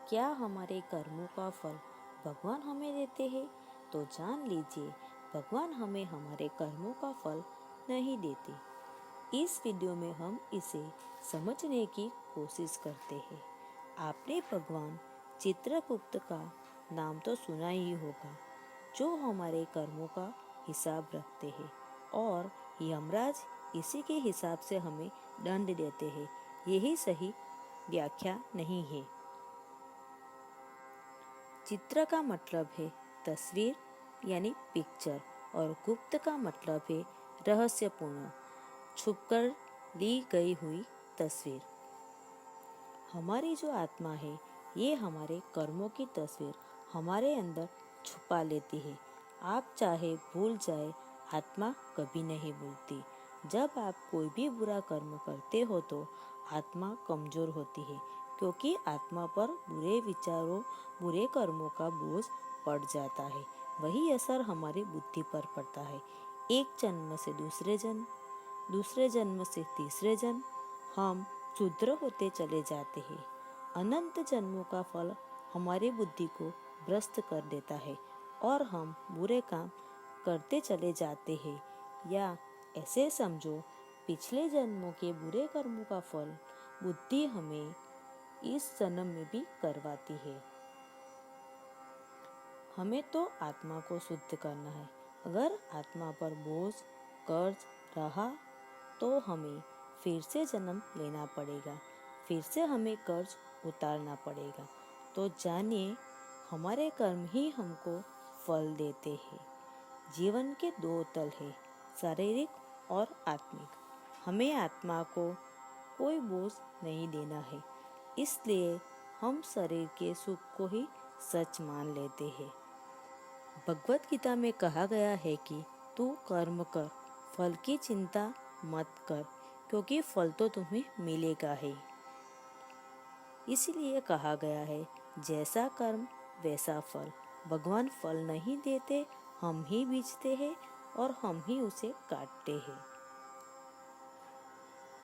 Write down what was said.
क्या हमारे कर्मों का फल भगवान हमें देते हैं? तो जान लीजिए, भगवान हमें हमारे कर्मों का फल नहीं देते। इस वीडियो में हम इसे समझने की कोशिश करते हैं। आपने भगवान चित्रगुप्त का नाम तो सुना ही होगा, जो हमारे कर्मों का हिसाब रखते हैं और यमराज इसी के हिसाब से हमें दंड देते हैं। यही सही व्याख्या नहीं है। चित्र का मतलब है तस्वीर यानी पिक्चर और गुप्त का मतलब है रहस्यपूर्ण, छुपकर ली गई हुई तस्वीर। हमारी जो आत्मा है, ये हमारे कर्मों की तस्वीर हमारे अंदर छुपा लेती है। आप चाहे भूल जाए, आत्मा कभी नहीं भूलती। जब आप कोई भी बुरा कर्म करते हो तो आत्मा कमजोर होती है, क्योंकि आत्मा पर बुरे विचारों, बुरे कर्मों का बोझ पड़ जाता है। वही असर हमारी बुद्धि पर पड़ता है। एक जन्म से दूसरे जन्म, दूसरे जन्म से तीसरे जन्म हम क्षुद्र होते चले जाते हैं। अनंत जन्मों का फल हमारी बुद्धि को भ्रष्ट कर देता है और हम बुरे काम करते चले जाते हैं। या ऐसे समझो, पिछले जन्मों के बुरे कर्मों का फल बुद्धि हमें इस जन्म में भी करवाती है। हमें तो आत्मा को शुद्ध करना है। अगर आत्मा पर बोझ, कर्ज रहा तो हमें फिर से जन्म लेना पड़ेगा, फिर से हमें कर्ज उतारना पड़ेगा। तो जानिए, हमारे कर्म ही हमको फल देते हैं। जीवन के दो तल है, शारीरिक और आत्मिक। हमें आत्मा को कोई बोझ नहीं देना है, इसलिए हम शरीर के सुख को ही सच मान लेते हैं। भगवत गीता में कहा गया है कि तू कर्म कर, फल की चिंता मत कर, क्योंकि फल तो तुम्हें मिलेगा ही। इसीलिए कहा गया है, जैसा कर्म वैसा फल। भगवान फल नहीं देते, हम ही बीजते हैं और हम ही उसे काटते हैं।